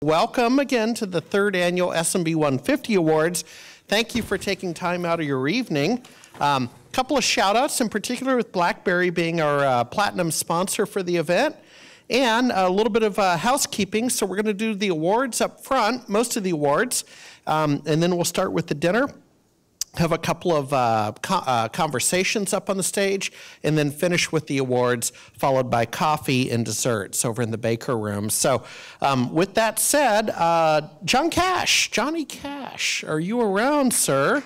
Welcome again to the third annual SMB150 Awards. Thank you for taking time out of your evening. Couple of shout outs, in particular with BlackBerry being our platinum sponsor for the event, and a little bit of housekeeping. So we're going to do the awards up front, most of the awards, and then we'll start with the dinner. Have a couple of conversations up on the stage, and then finish with the awards, followed by coffee and desserts over in the Baker Room. So with that said, Johnny Cash, are you around, sir?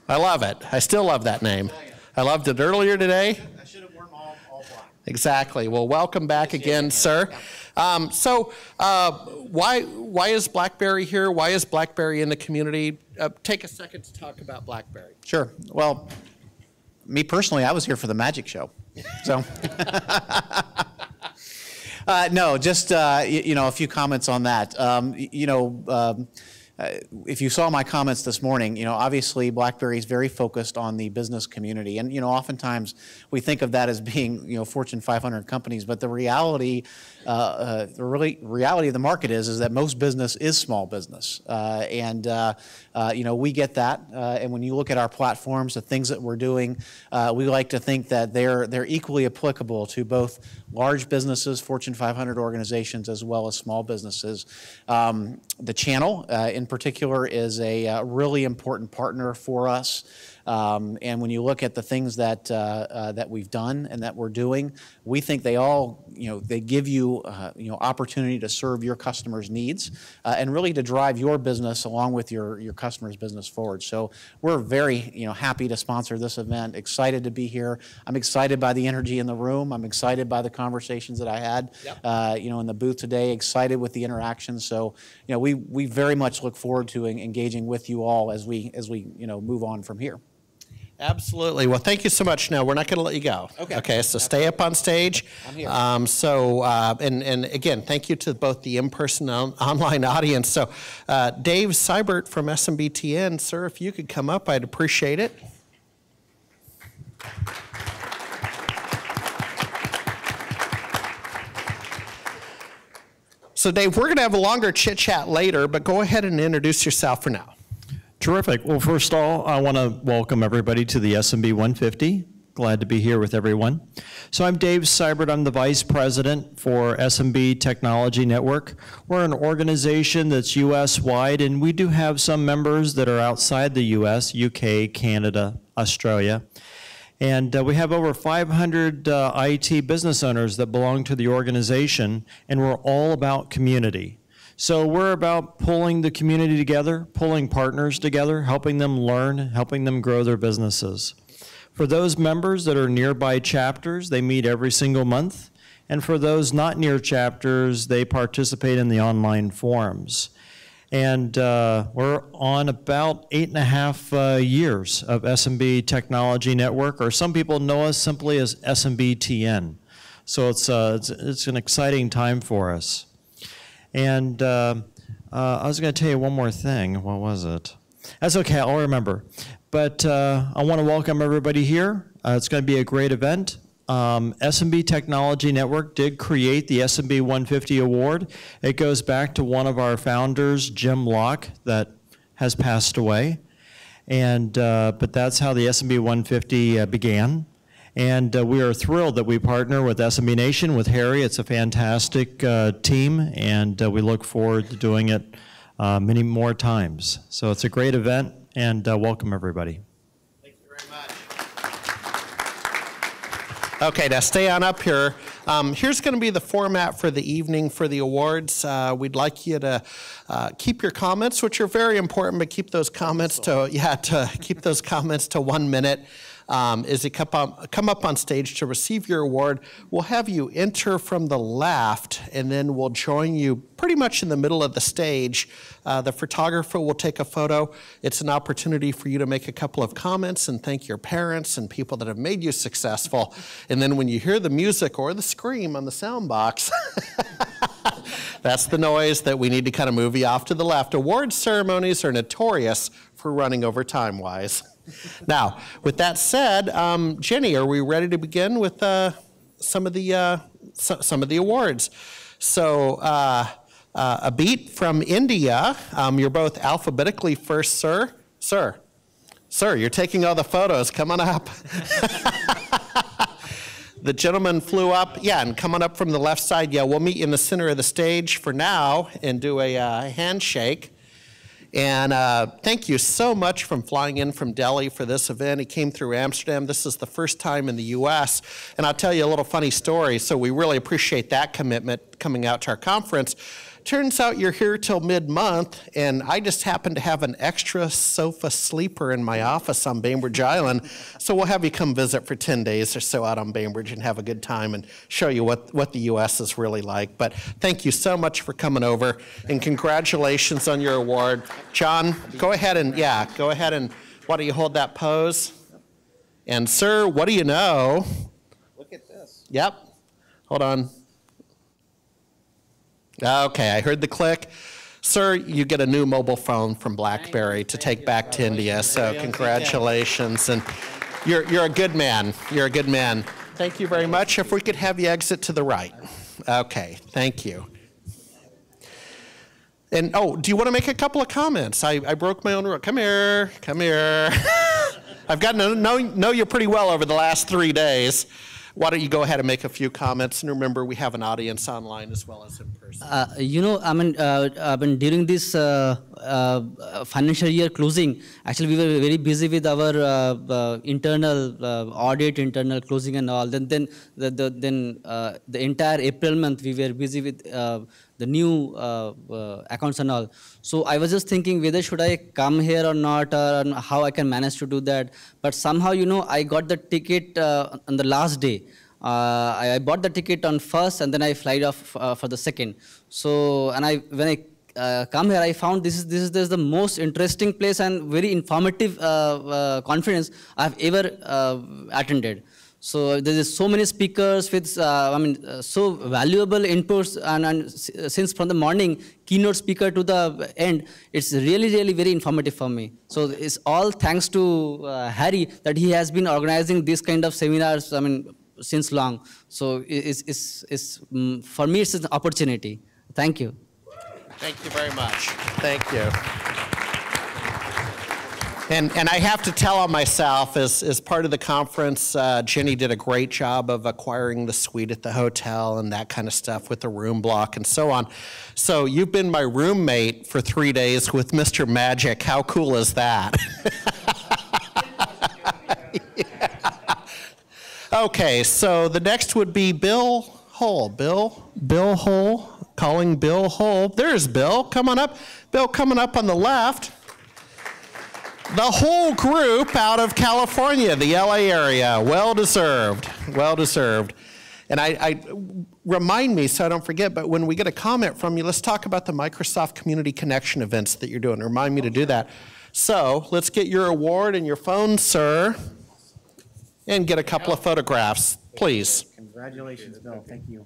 I love it. I still love that name. I loved it earlier today. I should have worn all black. Exactly. Well, welcome back again, sir. Why is BlackBerry here? Why is BlackBerry in the community? Take a second to talk about BlackBerry. Sure. Well, me personally, I was here for the magic show. So, no, just a few comments on that. If you saw my comments this morning, obviously BlackBerry is very focused on the business community, and oftentimes we think of that as being Fortune 500 companies, but the reality, reality of the market is that most business is small business, we get that, and when you look at our platforms, the things that we're doing, we like to think that they're equally applicable to both large businesses, Fortune 500 organizations, as well as small businesses. The channel, in particular, is a really important partner for us. And when you look at the things that that we've done and that we're doing, we think they all, they give you, opportunity to serve your customers' needs and really to drive your business along with your customers' business forward. So we're very, happy to sponsor this event. Excited to be here. I'm excited by the energy in the room. I'm excited by the conversations that I had, in the booth today. Excited with the interactions. So, we very much look forward to engaging with you all as we move on from here. Absolutely. Well, thank you so much. No, we're not going to let you go. Okay. So stay up on stage. I'm here. And again, thank you to both the in-person and online audience. So, Dave Seibert from SMBTN, sir, if you could come up, I'd appreciate it. So, Dave, we're going to have a longer chit-chat later, but go ahead and introduce yourself for now. Terrific. Well, first of all, I want to welcome everybody to the SMB 150. Glad to be here with everyone. So I'm Dave Seibert. I'm the Vice President for SMB Technology Network. We're an organization that's US-wide, and we do have some members that are outside the US, UK, Canada, Australia. And we have over 500 IT business owners that belong to the organization, and we're all about community. So we're about pulling the community together, pulling partners together, helping them learn, helping them grow their businesses. For those members that are nearby chapters, they meet every single month. And for those not near chapters, they participate in the online forums. And we're on about 8.5 years of SMB Technology Network, or some people know us simply as SMBTN. So it's an exciting time for us. And I was going to tell you one more thing. What was it? That's okay. I'll remember. But I want to welcome everybody here. It's going to be a great event. SMB Technology Network did create the SMB 150 Award. It goes back to one of our founders, Jim Locke, that has passed away. And but that's how the SMB 150 began. And we are thrilled that we partner with SMB Nation, with Harry. It's a fantastic team, and we look forward to doing it many more times. So it's a great event, and welcome everybody. Thank you very much. Okay, now stay on up here. Here's going to be the format for the evening for the awards. We'd like you to keep your comments, which are very important, but keep those comments keep those comments to 1 minute. As you come up on stage to receive your award, we'll have you enter from the left, and then we'll join you pretty much in the middle of the stage. The photographer will take a photo. It's an opportunity for you to make a couple of comments and thank your parents and people that have made you successful. And then when you hear the music or the scream on the sound box, that's the noise that we need to kind of move you off to the left. Award ceremonies are notorious for running over time-wise. Now, with that said, Jenny, are we ready to begin with some of the awards? So, a beat from India. You're both alphabetically first, sir. Sir, you're taking all the photos. Come on up. The gentleman flew up. Yeah, and coming up from the left side. Yeah, we'll meet you in the center of the stage for now and do a handshake. And thank you so much for flying in from Delhi for this event. He came through Amsterdam. This is the first time in the U.S. And I'll tell you a little funny story. So we really appreciate that commitment coming out to our conference. Turns out you're here till mid-month, and I just happen to have an extra sofa sleeper in my office on Bainbridge Island. So we'll have you come visit for 10 days or so out on Bainbridge and have a good time and show you what the U.S. is really like. But thank you so much for coming over, and congratulations on your award. John, go ahead and why don't you hold that pose? And sir, what do you know? Look at this. Yep. Hold on. Okay, I heard the click. Sir, you get a new mobile phone from BlackBerry to take back to India, so congratulations. And you're a good man. You're a good man. Thank you very much. If we could have you exit to the right. Okay, thank you. And, do you want to make a couple of comments? I broke my own rule. Come here. I've gotten to know you pretty well over the last 3 days. Why don't you go ahead and make a few comments? And remember, we have an audience online as well as in person. During this financial year closing, actually we were very busy with our internal audit, internal closing and all. Then the entire April month we were busy with the new accounts and all. So I was just thinking whether should I come here or not, or how I can manage to do that. But somehow, I got the ticket on the last day. I bought the ticket on first, and then I flight off for the second. So, when I come here, I found this is the most interesting place and very informative conference I've ever attended. So there is so many speakers with, so valuable inputs, and since from the morning, keynote speaker to the end, it's really, really very informative for me. So it's all thanks to Harry that he has been organizing these kind of seminars, since long. So for me, it's an opportunity. Thank you. Thank you very much. Thank you. And I have to tell on myself, as part of the conference, Jenny did a great job of acquiring the suite at the hotel and that kind of stuff with the room block and so on. So you've been my roommate for 3 days with Mr. Magic. How cool is that? Yeah. Okay, so the next would be Bill Hull. Bill Hull, calling Bill Hull. There's Bill, come on up. Bill coming up on the left. The whole group out of California, the LA area, well deserved, well deserved. And I remind me, so I don't forget, but when we get a comment from you, let's talk about the Microsoft Community Connection events that you're doing. Remind me to do that. So let's get your award and your phone, sir, and get a couple of photographs, please. Congratulations, Bill. Thank you.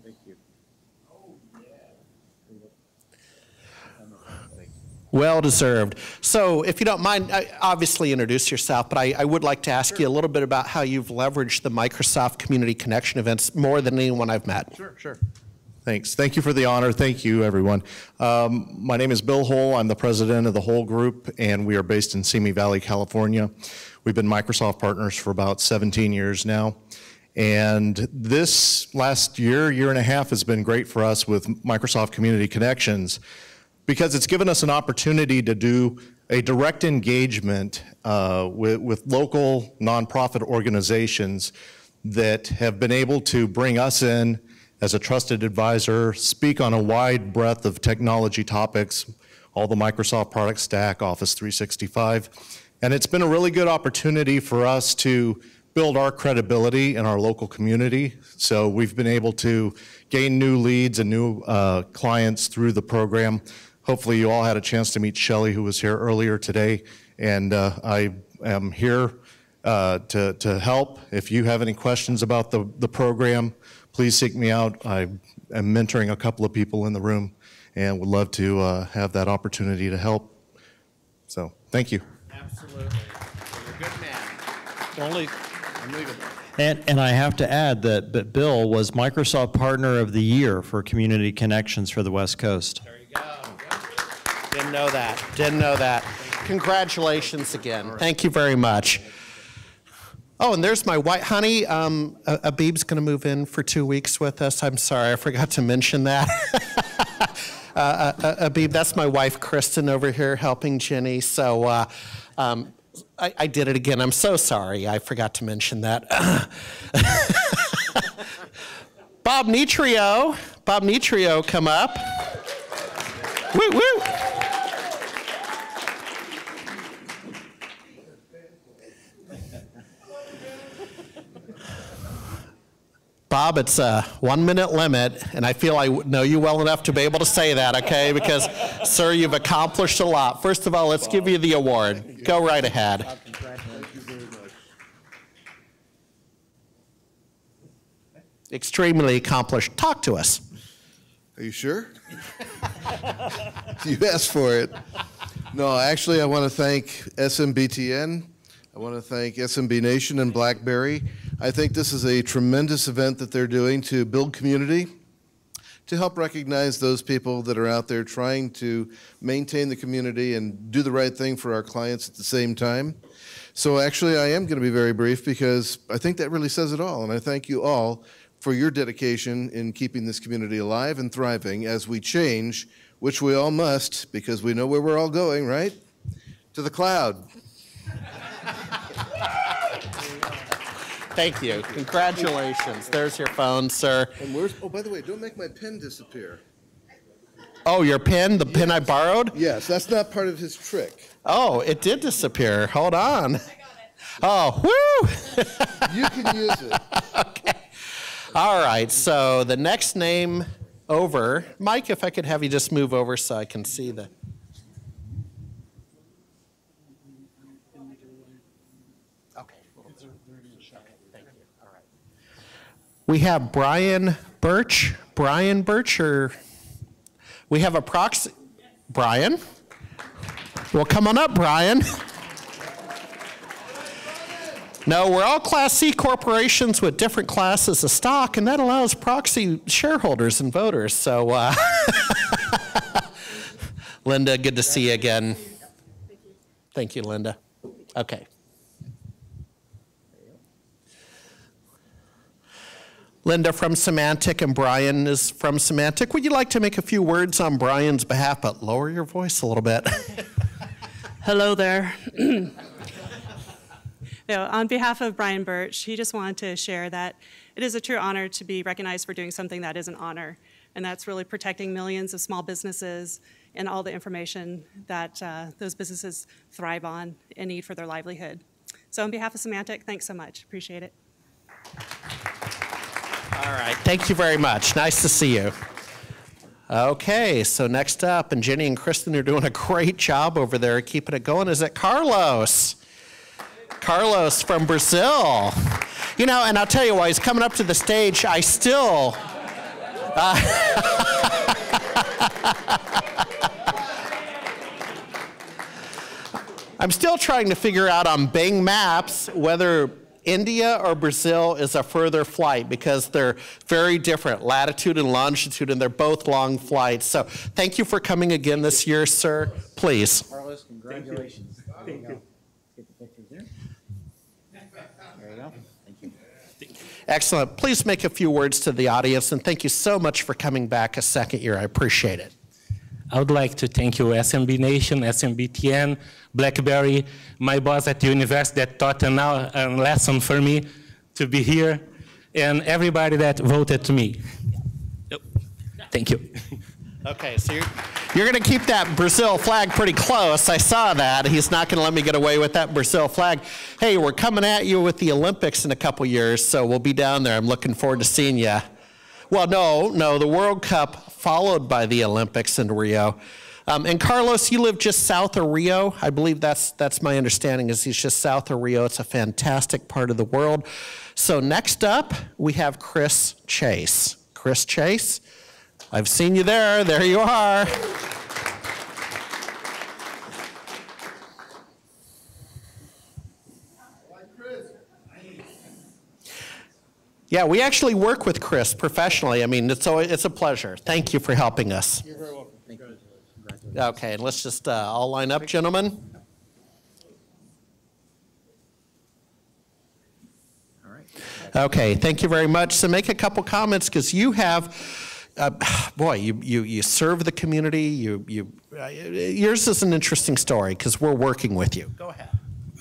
Well deserved. So if you don't mind, obviously introduce yourself, but I would like to ask you a little bit about how you've leveraged the Microsoft Community Connection events more than anyone I've met. Sure. Thanks. Thank you for the honor. Thank you, everyone. My name is Bill Hull. I'm the president of the Hull Group, and we are based in Simi Valley, California. We've been Microsoft partners for about 17 years now. And this last year and a half has been great for us with Microsoft Community Connections, because it's given us an opportunity to do a direct engagement with local nonprofit organizations that have been able to bring us in as a trusted advisor, speak on a wide breadth of technology topics, all the Microsoft product stack, Office 365. And it's been a really good opportunity for us to build our credibility in our local community. So we've been able to gain new leads and new clients through the program. Hopefully you all had a chance to meet Shelley, who was here earlier today, and I am here to help. If you have any questions about the program, please seek me out. I am mentoring a couple of people in the room and would love to have that opportunity to help. So, thank you. Absolutely. You're a good man. And I have to add that Bill was Microsoft Partner of the Year for Community Connections for the West Coast. There you go. Didn't know that. Didn't know that. Congratulations again. Thank you very much. Oh, and there's my white honey. Abib's going to move in for 2 weeks with us. I'm sorry, I forgot to mention that. Abib, that's my wife, Kristen, over here helping Jenny. So I did it again. I'm so sorry. I forgot to mention that. Bob Metrio. Bob Metrio, come up. Woo, woo. Bob, it's a 1 minute limit, and I feel I know you well enough to be able to say that, okay? Because, sir, you've accomplished a lot. First of all, let's give you the award. Go right ahead. Extremely accomplished. Talk to us. Are you sure? You asked for it. No, actually, I want to thank SMBTN. I want to thank SMB Nation and BlackBerry. I think this is a tremendous event that they're doing to build community, to help recognize those people that are out there trying to maintain the community and do the right thing for our clients at the same time. So actually, I am going to be very brief because I think that really says it all, and I thank you all for your dedication in keeping this community alive and thriving as we change, which we all must, because we know where we're all going, right? To the cloud. Thank you. Congratulations. There's your phone, sir. And where's, oh, by the way, don't make my pen disappear. Oh, your pen? The pen I borrowed? Yes, that's not part of his trick. Oh, it did disappear. Hold on. Oh, woo! You can use it. Okay. All right, so the next name over. Mike, if I could have you just move over so I can see the... Okay. Thank you. All right. We have Brian Bertsch. Brian Bertsch, or we have a proxy. Brian? Well, come on up, Brian. No, we're all Class C corporations with different classes of stock, and that allows proxy shareholders and voters. So, Linda, good to see you again. Thank you, Linda. Okay. Linda from Symantec and Brian is from Symantec. Would you like to make a few words on Brian's behalf, but lower your voice a little bit? Hello there. On behalf of Brian Bertsch, he just wanted to share that it is a true honor to be recognized for doing something that is an honor, and that's really protecting millions of small businesses and all the information that those businesses thrive on and need for their livelihood. So on behalf of Symantec, thanks so much. Appreciate it. All right, thank you very much. Nice to see you. Okay, so next up, and Jenny and Kristen are doing a great job over there keeping it going, is it Carlos? Carlos from Brazil. You know, and I'll tell you why, he's coming up to the stage, I still... I'm still trying to figure out on Bing Maps whether India or Brazil is a further flight, because they're very different, latitude and longitude, and they're both long flights. So thank you for coming again this year, sir. Please. Carlos, congratulations. Thank you. Get the pictures there. There you go. Thank you. Excellent. Please make a few words to the audience, and thank you so much for coming back a second year. I appreciate it. I would like to thank you, SMB Nation, SMBTN, BlackBerry, my boss at the university that taught a lesson for me to be here, and everybody that voted to me. Thank you. Okay, so you're going to keep that Brazil flag pretty close. I saw that. He's not going to let me get away with that Brazil flag. Hey, we're coming at you with the Olympics in a couple years, so we'll be down there. I'm looking forward to seeing you. Well, no, the World Cup followed by the Olympics in Rio. And Carlos, you live just south of Rio. I believe that's my understanding, is he's just south of Rio. It's a fantastic part of the world. So next up, we have Chris Chase. Chris Chase, I've seen you there. There you are. Yeah, we actually work with Chris professionally. I mean, it's a pleasure. Thank you for helping us. You're very welcome. Thank you. Okay, and let's just all line up, gentlemen. All right. Okay, thank you very much. So make a couple comments because you have, boy, you serve the community. Yours is an interesting story because we're working with you. Go ahead.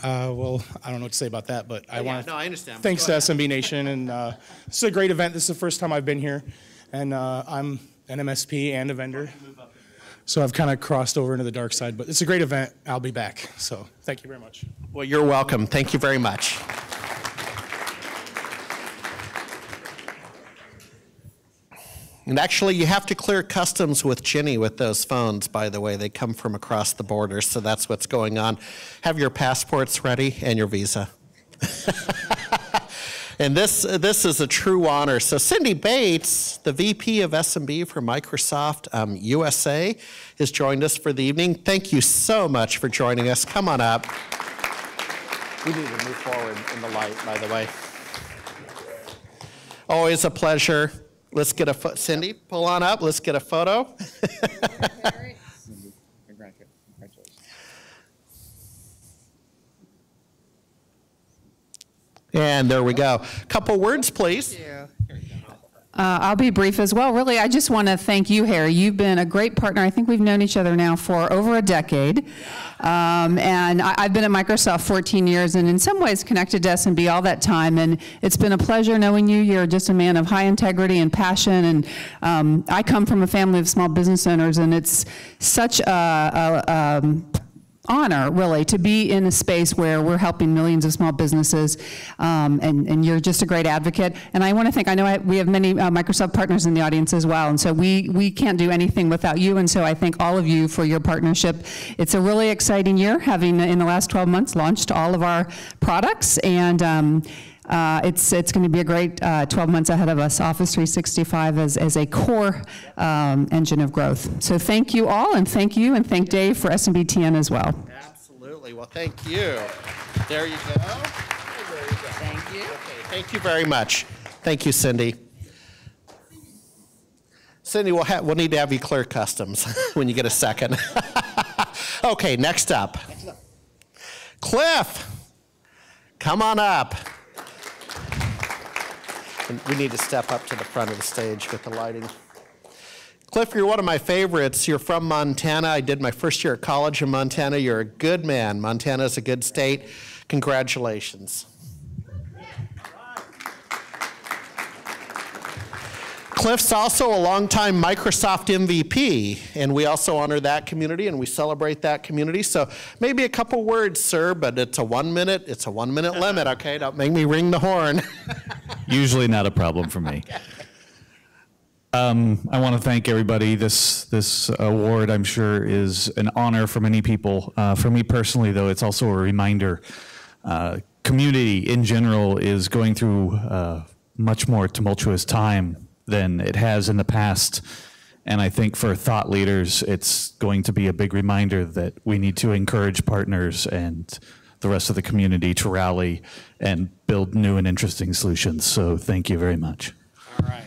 Well, I don't know what to say about that, but I want to. No, I understand. Thanks to SMB Nation, and this is a great event. This is the first time I've been here, and I'm an MSP and a vendor, so I've kind of crossed over into the dark side. But it's a great event. I'll be back. So thank you very much. Well, you're welcome. Thank you very much. And actually, you have to clear customs with Ginny with those phones, by the way. They come from across the border, so that's what's going on. Have your passports ready and your visa. And this is a true honor. So Cindy Bates, the VP of SMB for Microsoft USA, has joined us for the evening. Thank you so much for joining us. Come on up. We need to move forward in the light, by the way. Always a pleasure. Let's get a Cindy, pull on up. Let's get a photo. Congratulations. And there we go. Couple words, please. I'll be brief as well. Really, I just want to thank you, Harry. You've been a great partner. I think we've known each other now for over a decade. And I've been at Microsoft 14 years and in some ways connected to SMB all that time. And it's been a pleasure knowing you. You're just a man of high integrity and passion. And I come from a family of small business owners, and it's such a honor, really, to be in a space where we're helping millions of small businesses, and you're just a great advocate. And I want to thank, I know we have many Microsoft partners in the audience as well, and so we can't do anything without you, and so I thank all of you for your partnership. It's a really exciting year, having in the last 12 months launched all of our products, and it's going to be a great 12 months ahead of us. Office 365 as a core engine of growth. So thank you all, and thank Dave for SMBTN as well. Absolutely. Well, thank you. There you go. Thank you. Okay, thank you very much. Thank you, Cindy. Cindy, we'll need to have you clear customs when you get a second. Okay, next up. Cliff, come on up. And we need to step up to the front of the stage with the lighting. Cliff, you're one of my favorites. You're from Montana. I did my first year at college in Montana. You're a good man. Montana's a good state. Congratulations. Cliff's also a longtime Microsoft MVP, and we also honor that community and we celebrate that community. So maybe a couple words, sir, but it's a 1 minute limit, okay? Don't make me ring the horn. Usually not a problem for me. I want to thank everybody. This award, I'm sure, is an honor for many people. For me personally, though, it's also a reminder. Community in general is going through much more tumultuous time than it has in the past. And I think for thought leaders, it's going to be a big reminder that we need to encourage partners and the rest of the community to rally and build new and interesting solutions. So thank you very much. All right.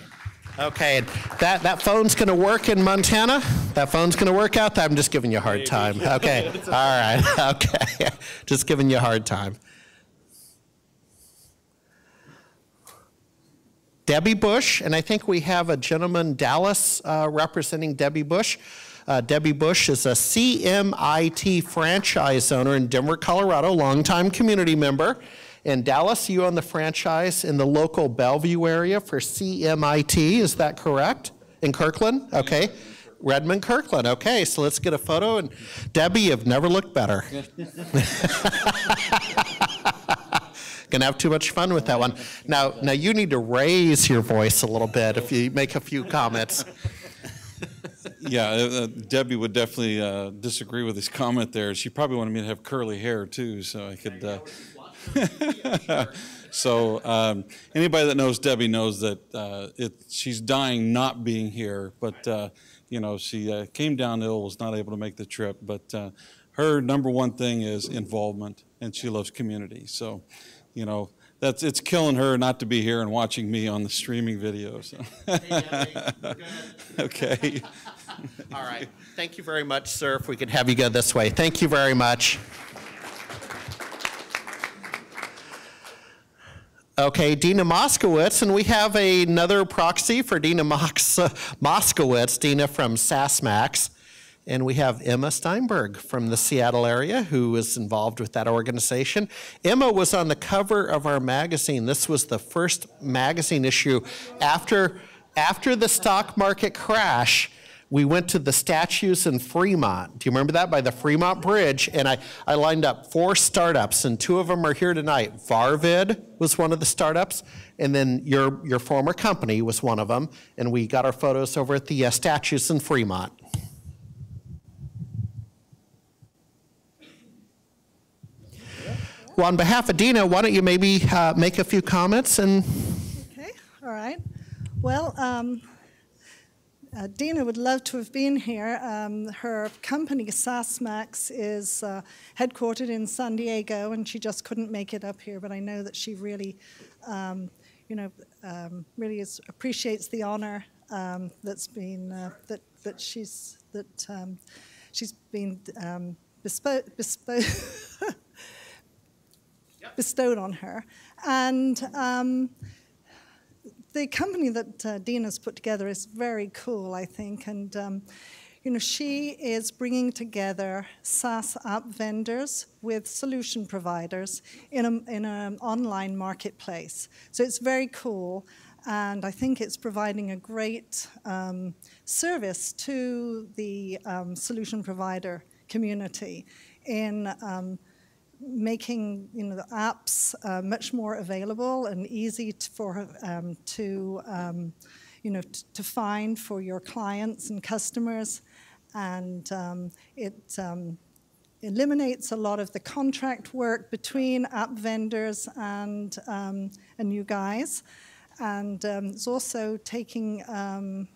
Okay, that phone's going to work in Montana? That phone's going to work out there? I'm just giving you a hard time. Okay, all right, okay. Just giving you a hard time. Debbie Bush, and I think we have a gentleman, Dallas, representing Debbie Bush. Debbie Bush is a CMIT franchise owner in Denver, Colorado, longtime community member. And Dallas, you own the franchise in the local Bellevue area for CMIT, is that correct? In Kirkland? Okay. Redmond, Kirkland. Okay, so let's get a photo. And Debbie, you've never looked better. Gonna have too much fun with that one. Now you need to raise your voice a little bit if you make a few comments. Yeah, Debbie would definitely disagree with his comment there. She probably wanted me to have curly hair too, so I could. So anybody that knows Debbie knows that she's dying not being here, but you know, she came down ill, was not able to make the trip, but her number one thing is involvement, and she loves community. So, you know, it's killing her not to be here and watching me on the streaming video. So. Okay. All right. Thank you very much, sir. If we could have you go this way. Thank you very much. Okay, Dina Moskowitz, and we have another proxy for Dina Moskowitz, Dina from SaskMax. And we have Emma Steinberg from the Seattle area who is involved with that organization. Emma was on the cover of our magazine. This was the first magazine issue after the stock market crash. We went to the statues in Fremont. Do you remember that? By the Fremont Bridge. And I lined up 4 startups, and 2 of them are here tonight. Varvid was one of the startups, and then your former company was one of them. And we got our photos over at the statues in Fremont. Well, on behalf of Dina, why don't you maybe make a few comments? And okay, all right. Well, Dina would love to have been here. Her company, SaskMax, is headquartered in San Diego, and she just couldn't make it up here. But I know that she really, really appreciates the honor that's been that she's been bestowed on her. And the company that Dina's put together is very cool, I think. And she is bringing together SaaS app vendors with solution providers in an online marketplace. So it's very cool. And I think it's providing a great service to the solution provider community in making the apps much more available and easy to find for your clients and customers, and it eliminates a lot of the contract work between app vendors and you guys, and it's also taking on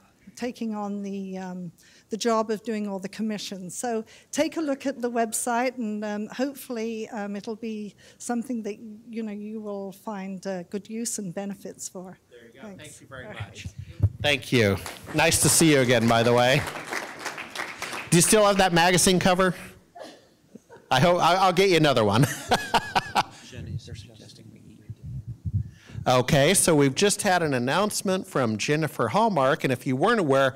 the job of doing all the commissions. So take a look at the website, and hopefully it'll be something that you will find good use and benefits for. There you go. Thanks. Thank you very much. Thank you. Nice to see you again, by the way. Do you still have that magazine cover? I hope I'll get you another one. Okay, so we've just had an announcement from Jennifer Hallmark, and if you weren't aware,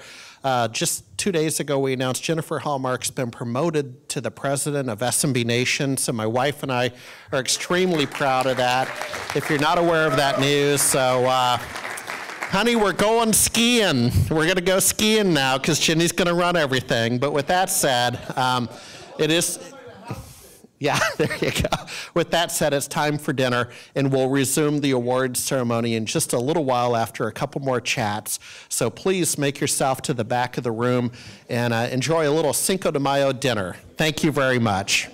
just 2 days ago we announced Jennifer Hallmark's been promoted to the president of SMB Nation, so my wife and I are extremely proud of that. If you're not aware of that news, so honey, we're going skiing. We're going to go skiing now because Jenny's going to run everything. But with that said, it is... Yeah, there you go. With that said, it's time for dinner, and we'll resume the awards ceremony in just a little while after a couple more chats. So please make yourself to the back of the room and enjoy a little Cinco de Mayo dinner. Thank you very much.